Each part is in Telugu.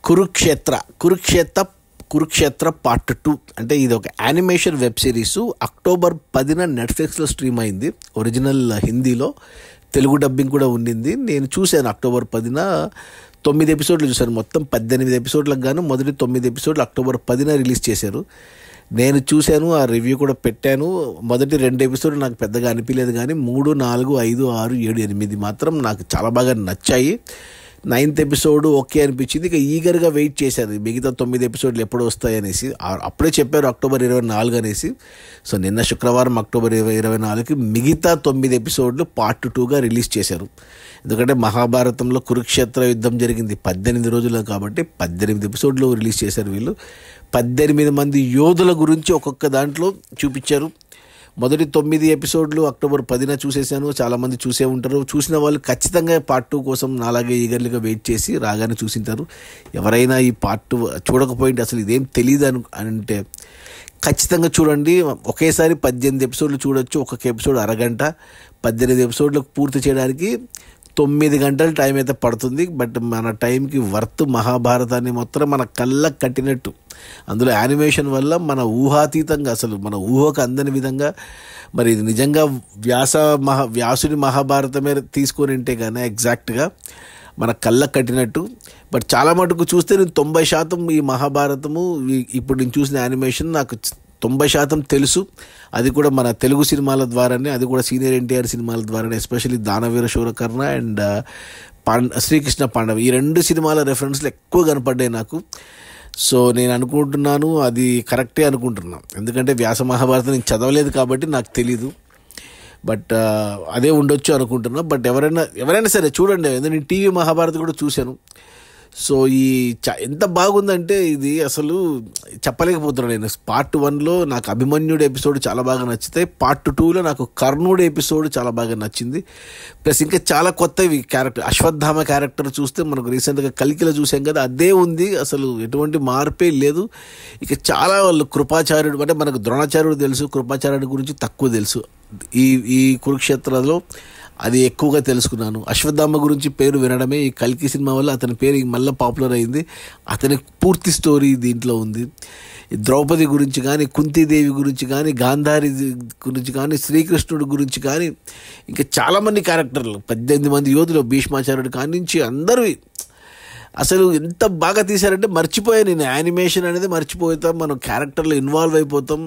కురుక్షేత్ర కురుక్షేత్ర కురుక్షేత్ర పార్ట్ 2 అంటే ఇది ఒక యానిమేషన్ వెబ్ సిరీస్. అక్టోబర్ 10న నెట్ఫ్లిక్స్లో స్ట్రీమ్ అయింది. ఒరిజినల్ హిందీలో, తెలుగు డబ్బింగ్ కూడా ఉండింది. నేను చూశాను అక్టోబర్ 10న 9 ఎపిసోడ్లు చూశాను. మొత్తం 18 ఎపిసోడ్లకు గాను మొదటి 9 ఎపిసోడ్లు అక్టోబర్ 10న రిలీజ్ చేశారు. నేను చూశాను, ఆ రివ్యూ కూడా పెట్టాను. మొదటి 2 ఎపిసోడ్లు నాకు పెద్దగా అనిపించలేదు, కానీ 3, 4, 5, 6, 7, 8 మాత్రం నాకు చాలా బాగా నచ్చాయి. 9th ఎపిసోడ్ ఓకే అనిపించింది. ఇక ఈగర్గా వెయిట్ చేశారు మిగతా 9 ఎపిసోడ్లు ఎప్పుడు వస్తాయనేసి. అప్పుడే చెప్పారు అక్టోబర్ 24 అనేసి. సో నిన్న శుక్రవారం అక్టోబర్ 24కి మిగతా 9 ఎపిసోడ్లు పార్ట్ 2గా రిలీజ్ చేశారు. ఎందుకంటే మహాభారతంలో కురుక్షేత్ర యుద్ధం జరిగింది 18 రోజులు కాబట్టి 18 ఎపిసోడ్లు రిలీజ్ చేశారు వీళ్ళు. 18 మంది యోధుల గురించి ఒక్కొక్క దాంట్లో చూపించారు. మొదటి 9 ఎపిసోడ్లు అక్టోబర్ 10న చూసేసాను. చాలామంది చూసే ఉంటారు. చూసిన వాళ్ళు ఖచ్చితంగా పార్ట్ 2 కోసం నాలాగే ఈగర్లీగా వెయిట్ చేసి రాగానే చూసింటారు. ఎవరైనా ఈ పార్ట్ 2 చూడకపోయింటే అసలు ఇదేం తెలియదు అంటే ఖచ్చితంగా చూడండి. ఒకేసారి 18 ఎపిసోడ్లు చూడొచ్చు. ఒక్కొక్క ఎపిసోడ్ అరగంట. 18 ఎపిసోడ్లు పూర్తి చేయడానికి 9 గంటల టైం అయితే పడుతుంది. బట్ మన టైంకి వర్త్. మహాభారతాన్ని మొత్తం మన కళ్ళకు కట్టినట్టు. అందులో యానిమేషన్ వల్ల మన ఊహాతీతంగా, అసలు మన ఊహకు అందని విధంగా, మరి ఇది నిజంగా వ్యాసుని మహాభారతమే తీసుకొని ఉంటే కానీ ఎగ్జాక్ట్గా మన కళ్ళకు కట్టినట్టు. బట్ చాలా మటుకు చూస్తే నేను 90% ఈ మహాభారతము ఇప్పుడు నేను చూసిన యానిమేషన్ నాకు 90% తెలుసు. అది కూడా మన తెలుగు సినిమాల ద్వారానే, అది కూడా సీనియర్ ఎన్టీఆర్ సినిమాల ద్వారానే. ఎస్పెషల్లీ దానవీర శూరకర్ణ అండ్ శ్రీకృష్ణ పాండవ, ఈ 2 సినిమాల రెఫరెన్స్లు ఎక్కువ కనపడ్డాయి నాకు. సో నేను అనుకుంటున్నాను అది కరెక్టే అనుకుంటున్నాను. ఎందుకంటే వ్యాస మహాభారతం నేను చదవలేదు కాబట్టి నాకు తెలీదు. బట్ అదే ఉండొచ్చు అనుకుంటున్నా. బట్ ఎవరైనా సరే చూడండి. ఎందుకంటే నేను టీవీ మహాభారతం కూడా చూశాను. సో ఎంత బాగుందంటే ఇది అసలు చెప్పలేకపోతున్నాను నేను. పార్ట్ 1లో నాకు అభిమన్యుడు ఎపిసోడ్ చాలా బాగా నచ్చితే, పార్ట్ 2లో నాకు కర్ణుడు ఎపిసోడ్ చాలా బాగా నచ్చింది. ప్లస్ ఇంకా చాలా కొత్తవి క్యారెక్టర్, అశ్వత్థామ క్యారెక్టర్ చూస్తే మనకు రీసెంట్గా కలికిలో చూసాం కదా, అదే ఉంది. అసలు ఎటువంటి మార్పే లేదు. ఇక చాలా వాళ్ళు కృపాచార్యుడు, అంటే మనకు ద్రోణాచార్యుడు తెలుసు, కృపాచార్యుడి గురించి తక్కువ తెలుసు. ఈ కురుక్షేత్రంలో అది ఎక్కువగా తెలుసుకున్నాను. అశ్వత్థామ గురించి పేరు వినడమే. ఈ కల్కి సినిమా వల్ల అతని పేరు మళ్ళీ పాపులర్ అయింది. అతని పూర్తి స్టోరీ దీంట్లో ఉంది. ద్రౌపది గురించి కానీ, కుంతీదేవి గురించి కానీ, గాంధారి గురించి కానీ, శ్రీకృష్ణుడి గురించి కానీ, ఇంకా చాలామంది క్యారెక్టర్లు, 18 మంది యోధులు, భీష్మాచార్యుడు కాడి నుంచి అందరూ అసలు ఎంత బాగా తీశారంటే మర్చిపోయాను నేను. యానిమేషన్ అనేది మర్చిపోతాం, మనం క్యారెక్టర్లో ఇన్వాల్వ్ అయిపోతాం.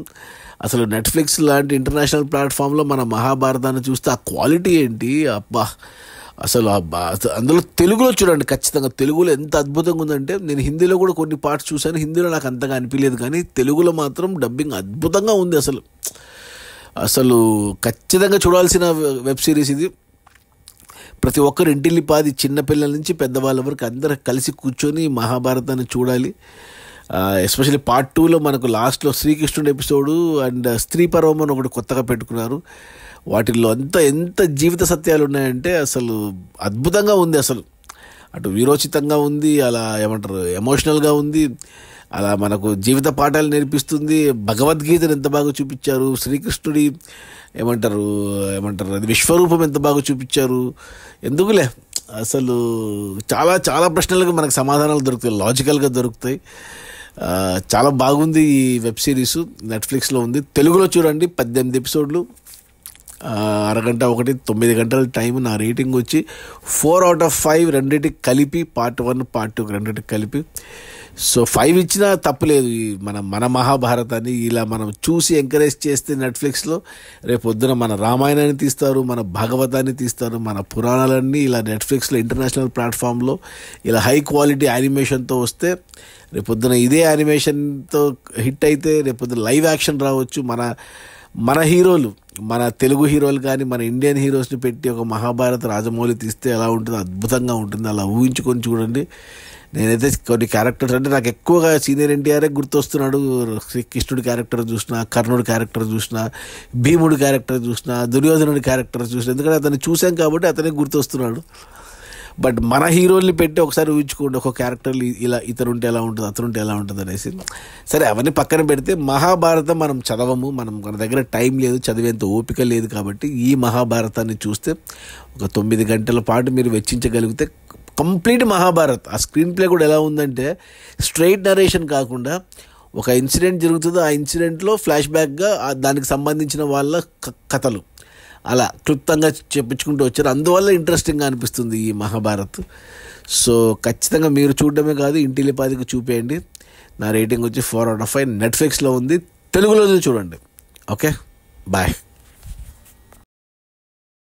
అసలు నెట్ఫ్లిక్స్ లాంటి ఇంటర్నేషనల్ ప్లాట్ఫామ్లో మన మహాభారతాన్ని చూస్తే ఆ క్వాలిటీ ఏంటి అబ్బా. అసలు అందులో తెలుగులో చూడండి, ఖచ్చితంగా తెలుగులో ఎంత అద్భుతంగా ఉందంటే, నేను హిందీలో కూడా కొన్ని పార్ట్స్ చూశాను. హిందీలో నాకు అంతగా అనిపించలేదు, కానీ తెలుగులో మాత్రం డబ్బింగ్ అద్భుతంగా ఉంది. అసలు ఖచ్చితంగా చూడాల్సిన వెబ్ సిరీస్ ఇది. ప్రతి ఒక్కరు ఇంటిల్లిపాది, చిన్నపిల్లల నుంచి పెద్దవాళ్ళ వరకు అందరూ కలిసి కూర్చొని మహాభారతాన్ని చూడాలి. ఎస్పెషల్లీ పార్ట్ 2లో మనకు లాస్ట్లో శ్రీకృష్ణుడి ఎపిసోడు అండ్ స్త్రీ పర్వం అని ఒకటి కొత్తగా పెట్టుకున్నారు. వాటిల్లో ఎంత జీవిత సత్యాలు ఉన్నాయంటే అసలు అద్భుతంగా ఉంది. అసలు అటు వీరోచితంగా ఉంది, అలా ఏమంటారు ఎమోషనల్గా ఉంది, అలా మనకు జీవిత పాఠాలు నేర్పిస్తుంది. భగవద్గీతను ఎంత బాగా చూపించారు, శ్రీకృష్ణుడి ఏమంటారు అది విశ్వరూపం ఎంత బాగా చూపించారు. ఎందుకులే, అసలు చాలా చాలా ప్రశ్నలకు మనకు సమాధానాలు దొరుకుతాయి, లాజికల్గా దొరుకుతాయి. చాలా బాగుంది ఈ వెబ్ సిరీస్. నెట్ఫ్లిక్స్లో ఉంది. తెలుగులో చూడండి. 18 ఎపిసోడ్లు, అరగంట ఒకటి, 9 గంటల టైం. నా రేటింగ్ వచ్చి 4/5, రెండింటికి కలిపి, పార్ట్ 1 పార్ట్ 2 రెండింటికి కలిపి. సో 5 ఇచ్చినా తప్పులేదు. మన మహాభారతాన్ని ఇలా మనం చూసి ఎంకరేజ్ చేస్తే నెట్ఫ్లిక్స్లో రేపు పొద్దున మన రామాయణాన్ని తీస్తారు, మన భాగవతాన్ని తీస్తారు, మన పురాణాలన్నీ ఇలా నెట్ఫ్లిక్స్లో ఇంటర్నేషనల్ ప్లాట్ఫామ్లో ఇలా హై క్వాలిటీ యానిమేషన్తో వస్తే, రేపు పొద్దున ఇదే యానిమేషన్తో హిట్ అయితే రేపు పొద్దున లైవ్ యాక్షన్ రావచ్చు. మన హీరోలు, మన తెలుగు హీరోలు కానీ, మన ఇండియన్ హీరోస్ని పెట్టి ఒక మహాభారత రాజమౌళి తీస్తే ఎలా ఉంటుందో అద్భుతంగా ఉంటుంది. అలా ఊహించుకొని చూడండి. నేనైతే కొన్ని క్యారెక్టర్స్ అంటే నాకు ఎక్కువగా సీనియర్ ఎన్టీఆరే గుర్తొస్తున్నాడు. శ్రీకృష్ణుడి క్యారెక్టర్ చూసిన, కర్ణుడి క్యారెక్టర్ చూసిన, భీముడి క్యారెక్టర్ చూసిన, దుర్యోధనుడి క్యారెక్టర్ చూసిన, ఎందుకంటే అతన్ని చూసాం కాబట్టి అతనే గుర్తొస్తున్నాడు. బట్ మన హీరోల్ని పెట్టి ఒకసారి ఊహించుకోండి, ఒక క్యారెక్టర్లు ఇలా ఇతరుంటే ఎలా ఉంటుంది, అతనుంటే ఎలా ఉంటుంది అనేసి. సరే అవన్నీ పక్కన పెడితే, మహాభారతం మనం చదవము, మన దగ్గర టైం లేదు, చదివేంత ఓపిక లేదు. కాబట్టి ఈ మహాభారతాన్ని చూస్తే ఒక 9 గంటల పాటు మీరు వెచ్చించగలిగితే కంప్లీట్ మహాభారత్. ఆ స్క్రీన్ ప్లే కూడా ఎలా ఉందంటే స్ట్రైట్ నరేషన్ కాకుండా ఒక ఇన్సిడెంట్ జరుగుతుందో ఆ ఇన్సిడెంట్లో ఫ్లాష్ బ్యాక్గా దానికి సంబంధించిన వాళ్ళ కథలు అలా క్లుప్తంగా చెప్పించుకుంటూ వచ్చారు. అందువల్ల ఇంట్రెస్టింగ్గా అనిపిస్తుంది ఈ మహాభారత్. సో ఖచ్చితంగా మీరు చూడడమే కాదు, ఇంటిల్లిపాదికి చూపేయండి. నా రేటింగ్ వచ్చి 4/5. నెట్ఫ్లిక్స్లో ఉంది, తెలుగులో చూడండి. Okay, bye.